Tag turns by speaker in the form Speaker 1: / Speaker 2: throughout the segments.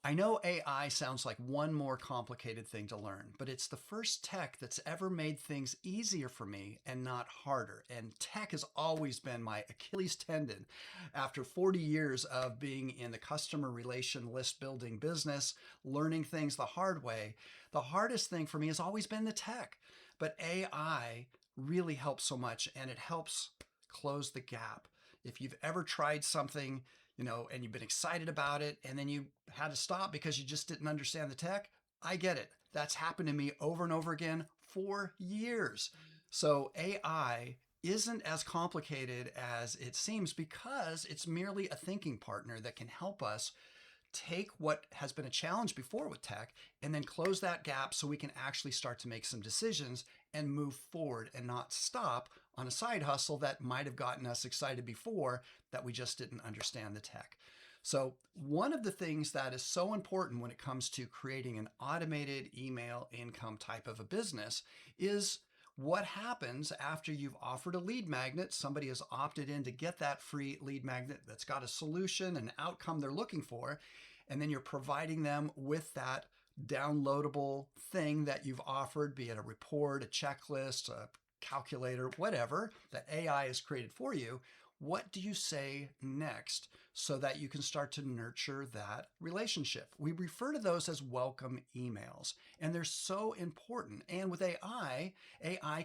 Speaker 1: I know AI sounds like one more complicated thing to learn, but it's the first tech that's ever made things easier for me and not harder. And tech has always been my Achilles tendon. After 40 years of being in the customer relation list building business, learning things the hard way, the hardest thing for me has always been the tech. But AI really helps so much, and it helps close the gap. If you've ever tried something, and you've been excited about it, and then you had to stop because you just didn't understand the tech, I get it. That's happened to me over and over again for years. So AI isn't as complicated as it seems because it's merely a thinking partner that can help us take what has been a challenge before with tech and then close that gap so we can actually start to make some decisions and move forward and not stop on a side hustle that might have gotten us excited before that we just didn't understand the tech. So one of the things that is so important when it comes to creating an automated email income type of a business is what happens after you've offered a lead magnet. Somebody has opted in to get that free lead magnet that's got a solution, an outcome they're looking for, and then you're providing them with that downloadable thing that you've offered, be it a report, a checklist, a calculator, whatever that AI has created for you. What do you say next so that you can start to nurture that relationship? We refer to those as welcome emails, and they're so important. And with AI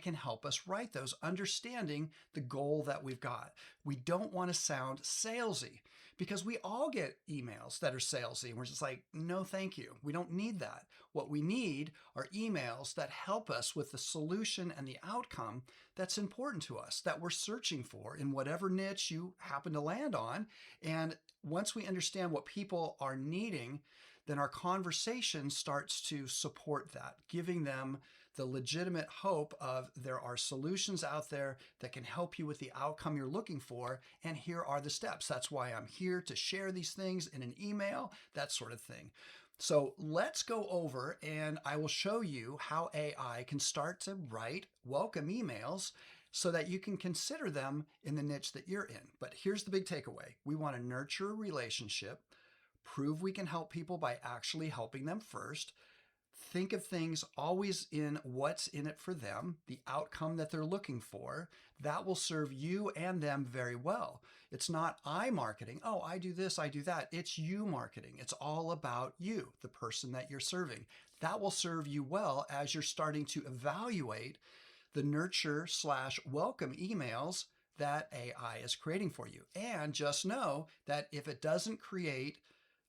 Speaker 1: can help us write those, understanding the goal that we've got. We don't want to sound salesy because we all get emails that are salesy, and we're just like, no, thank you. We don't need that. What we need are emails that help us with the solution and the outcome that's important to us, that we're searching for in whatever niche you happen to land on. And once we understand what people are needing, then our conversation starts to support that, giving them the legitimate hope of there are solutions out there that can help you with the outcome you're looking for, and here are the steps. That's why I'm here to share these things in an email, that sort of thing. So let's go over and I will show you how AI can start to write welcome emails so that you can consider them in the niche that you're in. But here's the big takeaway. We want to nurture a relationship, prove we can help people by actually helping them first. Think of things always in what's in it for them, the outcome that they're looking for. That will serve you and them very well. It's not I marketing. Oh, I do this, I do that. It's you marketing. It's all about you, the person that you're serving. That will serve you well as you're starting to evaluate the nurture/welcome emails that AI is creating for you. And just know that if it doesn't create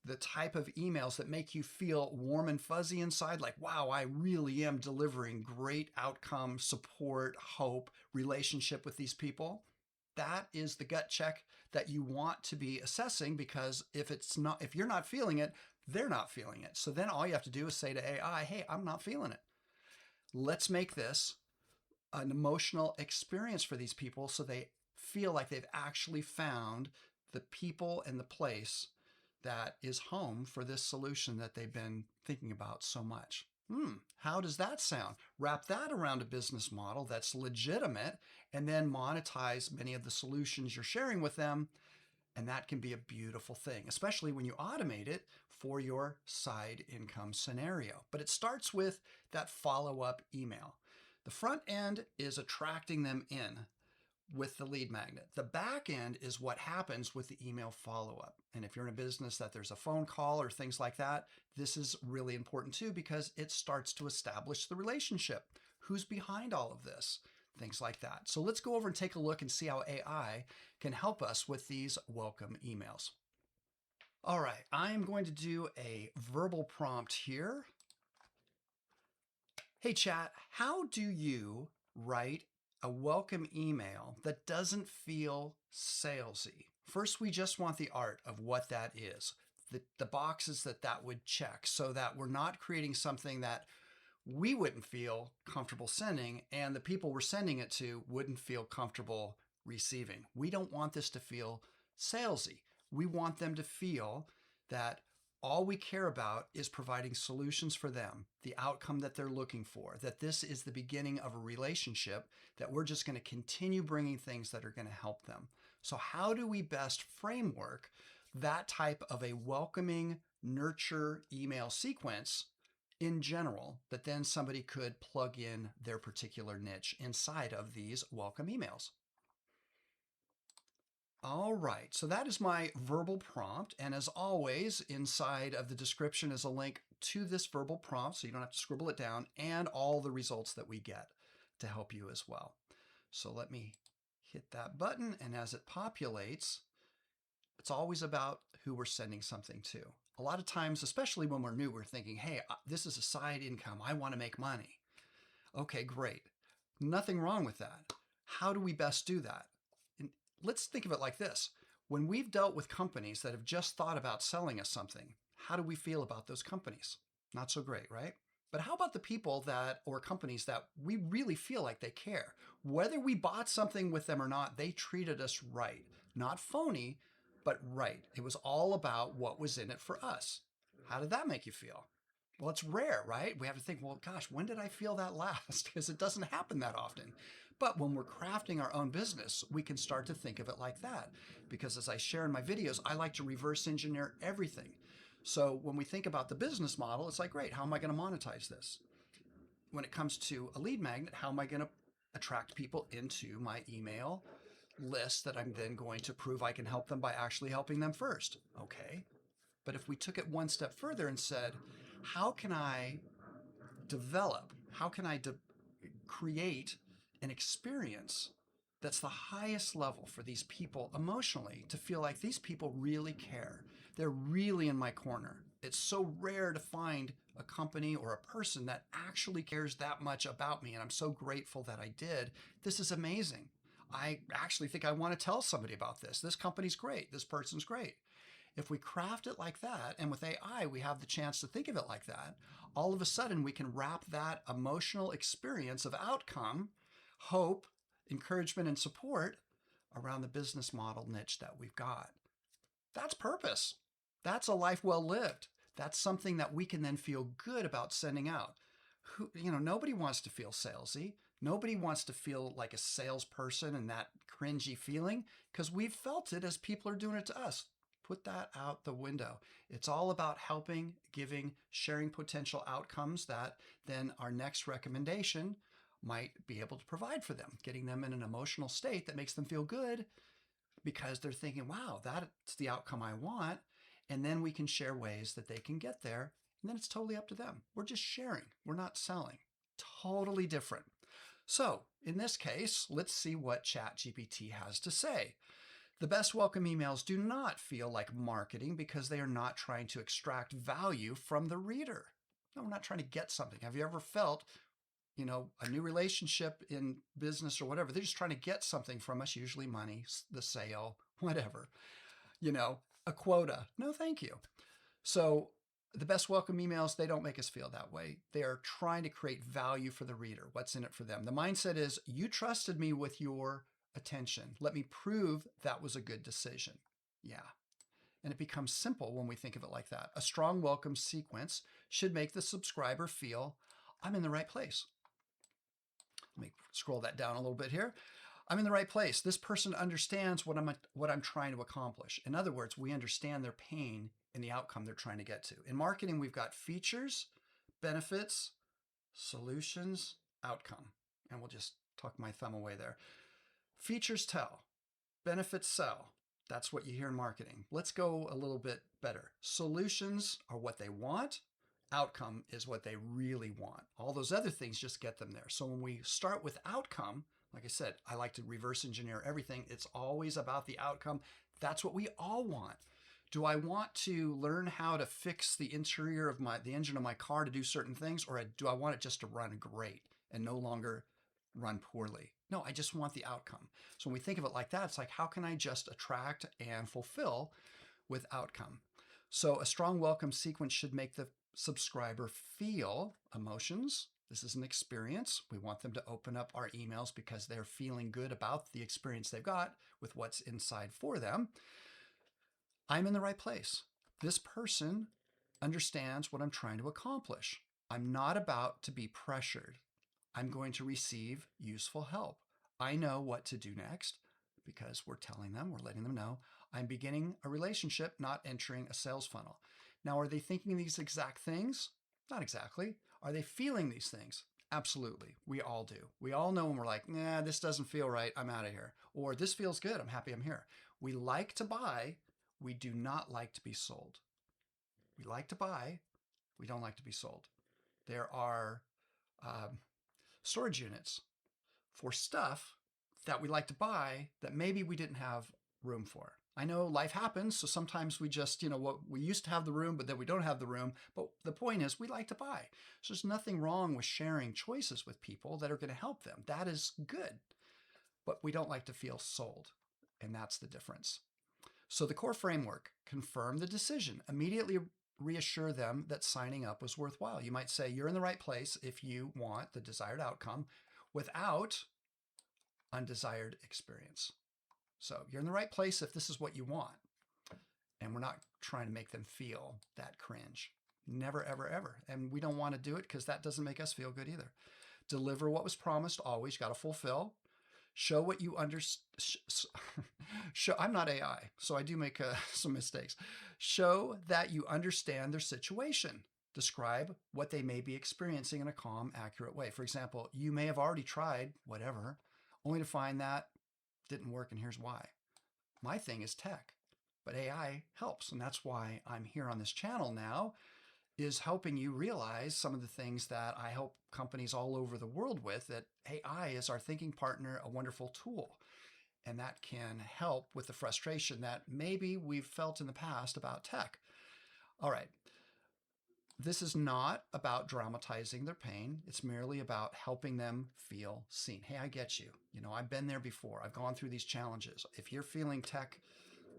Speaker 1: the type of emails that make you feel warm and fuzzy inside, like, wow, I really am delivering great outcome, support, hope, relationship with these people, that is the gut check that you want to be assessing, because if you're not feeling it, they're not feeling it. So then all you have to do is say to AI, hey, I'm not feeling it. Let's make this an emotional experience for these people so they feel like they've actually found the people and the place that is home for this solution that they've been thinking about so much. How does that sound? Wrap that around a business model that's legitimate and then monetize many of the solutions you're sharing with them. And that can be a beautiful thing, especially when you automate it for your side income scenario. But it starts with that follow-up email. The front end is attracting them in with the lead magnet. The back end is what happens with the email follow-up. And if you're in a business that there's a phone call or things like that, this is really important too, because it starts to establish the relationship. Who's behind all of this? Things like that. So let's go over and take a look and see how AI can help us with these welcome emails. All right, I'm going to do a verbal prompt here. Hey chat, how do you write a welcome email that doesn't feel salesy? First, we just want the art of what that is, the boxes that would check, so that we're not creating something that we wouldn't feel comfortable sending and the people we're sending it to wouldn't feel comfortable receiving. We don't want this to feel salesy. We want them to feel that all we care about is providing solutions for them, the outcome that they're looking for, that this is the beginning of a relationship, that we're just going to continue bringing things that are going to help them. So how do we best framework that type of a welcoming nurture email sequence in general that then somebody could plug in their particular niche inside of these welcome emails. All right, so that is my verbal prompt. And as always, inside of the description is a link to this verbal prompt, so you don't have to scribble it down, and all the results that we get to help you as well. So let me hit that button, and as it populates, it's always about who we're sending something to. A lot of times, especially when we're new, we're thinking, hey, this is a side income. I want to make money. Okay, great. Nothing wrong with that. How do we best do that? And let's think of it like this. When we've dealt with companies that have just thought about selling us something, how do we feel about those companies? Not so great, right? But how about the people that, or companies that we really feel like they care? Whether we bought something with them or not, they treated us right. Not phony, but right. It was all about what was in it for us. How did that make you feel? Well, it's rare, right? We have to think, well, gosh, when did I feel that last? Because it doesn't happen that often. But when we're crafting our own business, we can start to think of it like that. Because as I share in my videos, I like to reverse engineer everything. So when we think about the business model, it's like, great, how am I going to monetize this? When it comes to a lead magnet, how am I going to attract people into my email list that I'm then going to prove I can help them by actually helping them first? Okay. But if we took it one step further and said, how can I develop, how can I create an experience that's the highest level for these people emotionally to feel like these people really care? They're really in my corner. It's so rare to find a company or a person that actually cares that much about me, and I'm so grateful that I did. This is amazing. I actually think I want to tell somebody about this. This company's great. This person's great. If we craft it like that, and with AI, we have the chance to think of it like that, all of a sudden we can wrap that emotional experience of outcome, hope, encouragement, and support around the business model niche that we've got. That's purpose. That's a life well lived. That's something that we can then feel good about sending out. Nobody wants to feel salesy. Nobody wants to feel like a salesperson and that cringy feeling, because we've felt it as people are doing it to us. Put that out the window. It's all about helping, giving, sharing potential outcomes that then our next recommendation might be able to provide for them, getting them in an emotional state that makes them feel good because they're thinking, wow, that's the outcome I want. And then we can share ways that they can get there. And then it's totally up to them. We're just sharing. We're not selling. Totally different. So in this case, let's see what ChatGPT has to say. The best welcome emails do not feel like marketing because they are not trying to extract value from the reader. No, we're not trying to get something. Have you ever felt, a new relationship in business or whatever? They're just trying to get something from us, usually money, the sale, whatever, a quota. No, thank you. So the best welcome emails, they don't make us feel that way. They are trying to create value for the reader. What's in it for them? The mindset is, you trusted me with your attention. Let me prove that was a good decision. Yeah. And it becomes simple when we think of it like that. A strong welcome sequence should make the subscriber feel, I'm in the right place. Let me scroll that down a little bit here. I'm in the right place. This person understands what I'm trying to accomplish. In other words, we understand their pain and the outcome they're trying to get to. In marketing, we've got features, benefits, solutions, outcome. And we'll just tuck my thumb away there. Features tell, benefits sell. That's what you hear in marketing. Let's go a little bit better. Solutions are what they want. Outcome is what they really want. All those other things just get them there. So when we start with outcome, like I said, I like to reverse engineer everything. It's always about the outcome. That's what we all want. Do I want to learn how to fix the interior of the engine of my car to do certain things, or do I want it just to run great and no longer run poorly? No, I just want the outcome. So when we think of it like that, it's like, how can I just attract and fulfill with outcome? So a strong welcome sequence should make the subscriber feel emotions. This is an experience. We want them to open up our emails because they're feeling good about the experience they've got with what's inside for them. I'm in the right place. This person understands what I'm trying to accomplish. I'm not about to be pressured. I'm going to receive useful help. I know what to do next because we're telling them, we're letting them know I'm beginning a relationship, not entering a sales funnel. Now, are they thinking these exact things? Not exactly. Are they feeling these things? Absolutely. We all do. We all know when we're like, nah, this doesn't feel right. I'm out of here. Or this feels good. I'm happy I'm here. We like to buy. We do not like to be sold. We like to buy. We don't like to be sold. There are um, storage units for stuff that we like to buy that maybe we didn't have room for. I know life happens, so sometimes we just, what we used to have the room, but then we don't have the room. But the point is, we like to buy. So there's nothing wrong with sharing choices with people that are going to help them. That is good. But we don't like to feel sold. And that's the difference. So the core framework: confirm the decision, immediately reassure them that signing up was worthwhile. You might say you're in the right place if you want the desired outcome without undesired experience. So you're in the right place if this is what you want. And we're not trying to make them feel that cringe. Never, ever, ever. And we don't want to do it because that doesn't make us feel good either. Deliver what was promised always. You got to fulfill. Show what you understand. I'm not AI, so I do make some mistakes. Show that you understand their situation. Describe what they may be experiencing in a calm, accurate way. For example, you may have already tried whatever, only to find that didn't work, and here's why. My thing is tech, but AI helps, and that's why I'm here on this channel now, is helping you realize some of the things that I help companies all over the world with, that AI is our thinking partner, a wonderful tool. And that can help with the frustration that maybe we've felt in the past about tech. All right. This is not about dramatizing their pain. It's merely about helping them feel seen. Hey, I get you. I've been there before. I've gone through these challenges. If you're feeling tech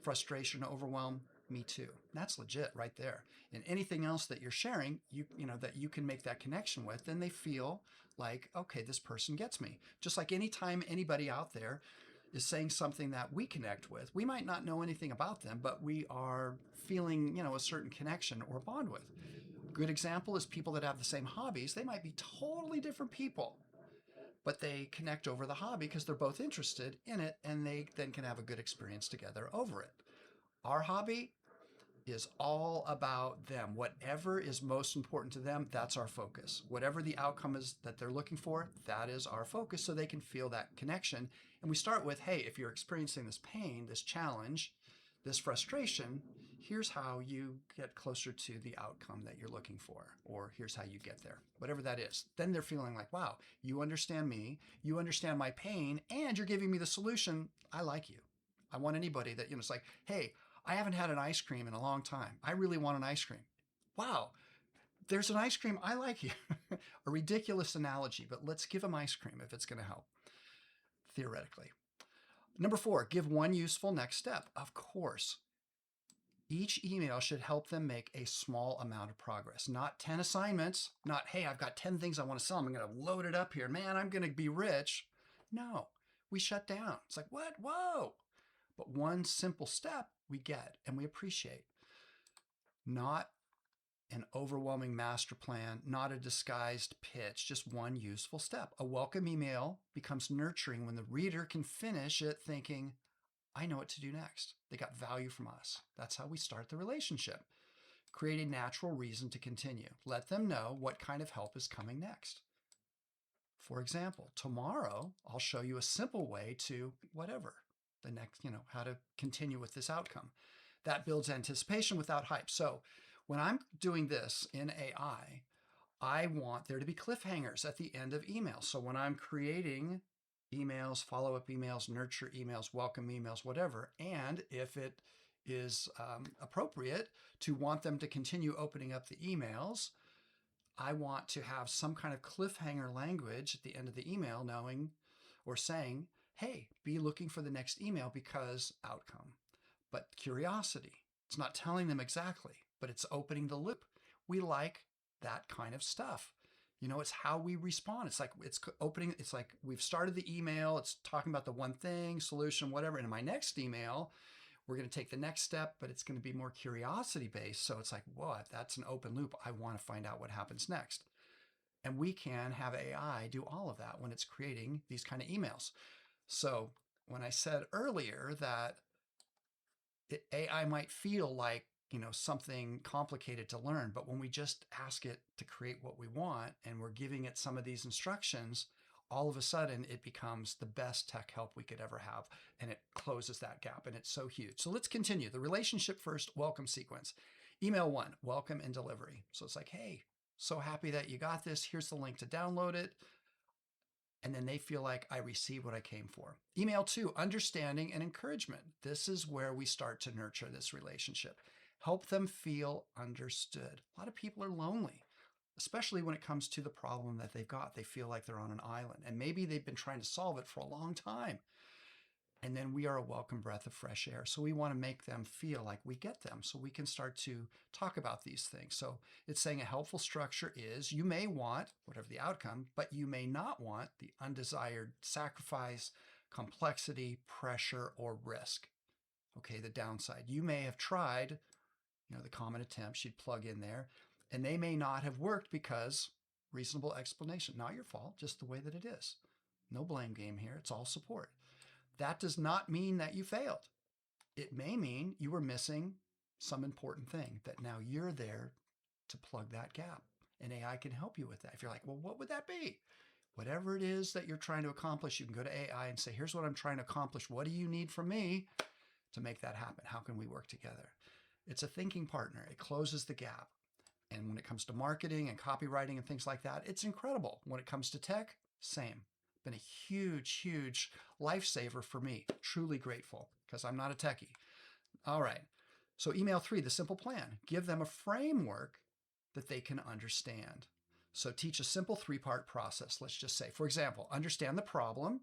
Speaker 1: frustration, overwhelm, me too. That's legit right there. And anything else that you're sharing, that you can make that connection with, then they feel like, okay, this person gets me. Just like anytime anybody out there is saying something that we connect with, we might not know anything about them, but we are feeling, a certain connection or bond with. Good example is people that have the same hobbies. They might be totally different people, but they connect over the hobby because they're both interested in it, and they then can have a good experience together over it. Our hobby is all about them. Whatever is most important to them, that's our focus. Whatever the outcome is that they're looking for, that is our focus, so they can feel that connection. And we start with, hey, if you're experiencing this pain, this challenge, this frustration, here's how you get closer to the outcome that you're looking for, or here's how you get there, whatever that is. Then they're feeling like, wow, you understand me, you understand my pain, and you're giving me the solution. I like you. I want anybody that, it's like, hey, I haven't had an ice cream in a long time. I really want an ice cream. Wow, there's an ice cream. I like you. A ridiculous analogy, but let's give them ice cream if it's going to help, theoretically. Number 4, give one useful next step. Of course, each email should help them make a small amount of progress, not 10 assignments, not, hey, I've got 10 things I want to sell. I'm going to load it up here. Man, I'm going to be rich. No, we shut down. It's like, what? Whoa. But one simple step we get and we appreciate. Not an overwhelming master plan, not a disguised pitch, just one useful step. A welcome email becomes nurturing when the reader can finish it thinking, I know what to do next. They got value from us. That's how we start the relationship. Create a natural reason to continue. Let them know what kind of help is coming next. For example, tomorrow I'll show you a simple way to whatever. The next, how to continue with this outcome. That builds anticipation without hype. So when I'm doing this in AI, I want there to be cliffhangers at the end of emails. So when I'm creating emails, follow-up emails, nurture emails, welcome emails, whatever, and if it is appropriate to want them to continue opening up the emails, I want to have some kind of cliffhanger language at the end of the email, knowing or saying, hey, be looking for the next email because outcome. But curiosity, it's not telling them exactly, but it's opening the loop. We like that kind of stuff. It's how we respond. It's like it's opening. It's like we've started the email. It's talking about the one thing, solution, whatever. And in my next email, we're going to take the next step, but it's going to be more curiosity based. So it's like, what? That's an open loop. I want to find out what happens next. And we can have AI do all of that when it's creating these kind of emails. So when I said earlier that AI might feel like something complicated to learn. But when we just ask it to create what we want and we're giving it some of these instructions, all of a sudden it becomes the best tech help we could ever have. And it closes that gap. And it's so huge. So let's continue. The relationship first welcome sequence. Email 1, welcome and delivery. So it's like, hey, so happy that you got this. Here's the link to download it. And then they feel like I received what I came for. Email 2, understanding and encouragement. This is where we start to nurture this relationship. Help them feel understood. A lot of people are lonely, especially when it comes to the problem that they've got. They feel like they're on an island, and maybe they've been trying to solve it for a long time. And then we are a welcome breath of fresh air. So we want to make them feel like we get them so we can start to talk about these things. So it's saying a helpful structure is you may want, whatever the outcome, but you may not want the undesired sacrifice, complexity, pressure, or risk. Okay, the downside. You may have tried, the common attempts you'd plug in there, and they may not have worked because reasonable explanation. Not your fault, just the way that it is. No blame game here. It's all support. That does not mean that you failed. It may mean you were missing some important thing that now you're there to plug that gap. And AI can help you with that. If you're like, well, what would that be? Whatever it is that you're trying to accomplish, you can go to AI and say, here's what I'm trying to accomplish. What do you need from me to make that happen? How can we work together? It's a thinking partner. It closes the gap. And when it comes to marketing and copywriting and things like that, it's incredible. When it comes to tech, same. Been a huge, huge lifesaver for me. Truly grateful because I'm not a techie. All right. So email 3, the simple plan. Give them a framework that they can understand. So teach a simple 3-part process. Let's just say, for example, understand the problem,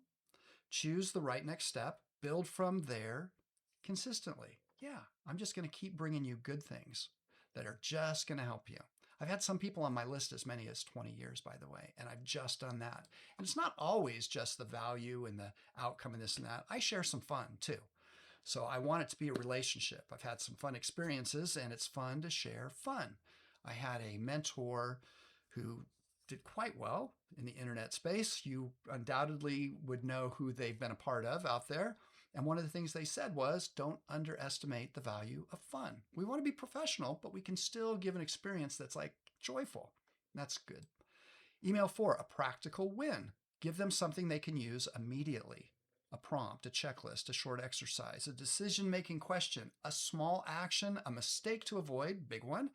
Speaker 1: choose the right next step, build from there consistently. Yeah, I'm just going to keep bringing you good things that are just going to help you. I've had some people on my list as many as 20 years, by the way, and I've just done that. And it's not always just the value and the outcome and this and that. I share some fun too. So I want it to be a relationship. I've had some fun experiences and it's fun to share fun. I had a mentor who did quite well in the internet space. You undoubtedly would know who they've been a part of out there. And one of the things they said was, don't underestimate the value of fun. We want to be professional, but we can still give an experience that's like joyful. That's good. Email 4, a practical win. Give them something they can use immediately. A prompt, a checklist, a short exercise, a decision-making question, a small action, a mistake to avoid, big one,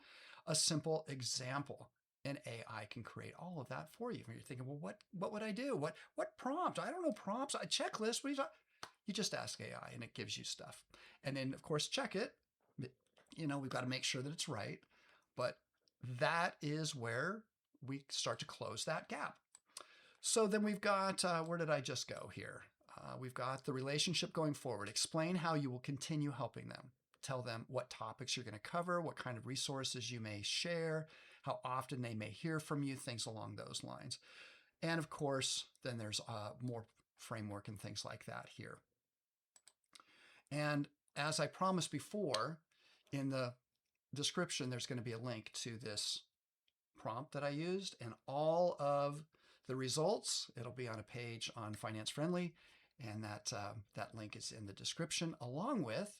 Speaker 1: a simple example. And AI can create all of that for you. When you're thinking, well, what would I do? What prompt? I don't know prompts. A checklist. What are you talking? You just ask AI and it gives you stuff. And then, of course, check it. We've got to make sure that it's right. But that is where we start to close that gap. So then we've got, where did I just go here? We've got the relationship going forward. Explain how you will continue helping them. Tell them what topics you're going to cover, what kind of resources you may share, how often they may hear from you, things along those lines. And of course, then there's more framework and things like that here. And as I promised before, in the description, there's going to be a link to this prompt that I used and all of the results. It'll be on a page on Finance Friendly, and that link is in the description, along with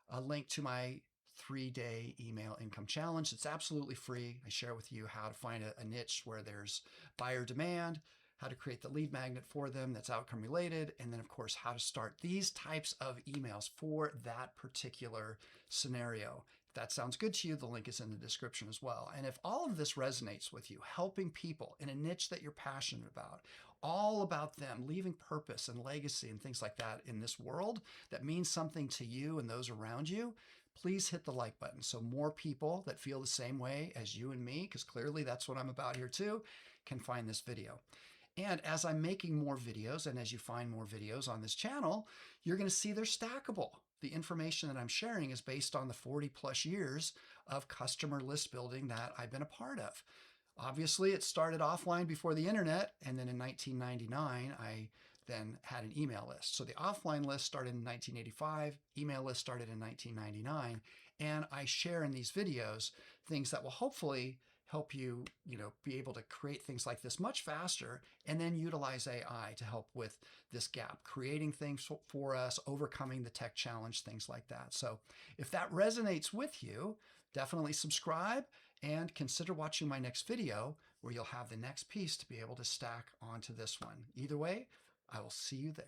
Speaker 1: a link to my 3-day email income challenge. It's absolutely free. I share with you how to find a niche where there's buyer demand, how to create the lead magnet for them that's outcome related, and then of course how to start these types of emails for that particular scenario. If that sounds good to you, the link is in the description as well. And if all of this resonates with you, helping people in a niche that you're passionate about, all about them leaving purpose and legacy and things like that in this world that means something to you and those around you, please hit the like button so more people that feel the same way as you and me, because clearly that's what I'm about here too, can find this video. And as I'm making more videos, and as you find more videos on this channel, you're going to see they're stackable. The information that I'm sharing is based on the 40 plus years of customer list building that I've been a part of. Obviously, it started offline before the internet, and then in 1999, I then had an email list. So the offline list started in 1985, email list started in 1999, and I share in these videos things that will hopefully help you, be able to create things like this much faster, and then utilize AI to help with this gap, creating things for us, overcoming the tech challenge, things like that. So if that resonates with you, Definitely subscribe and consider watching my next video where you'll have the next piece to be able to stack onto this one. Either way, I will see you there.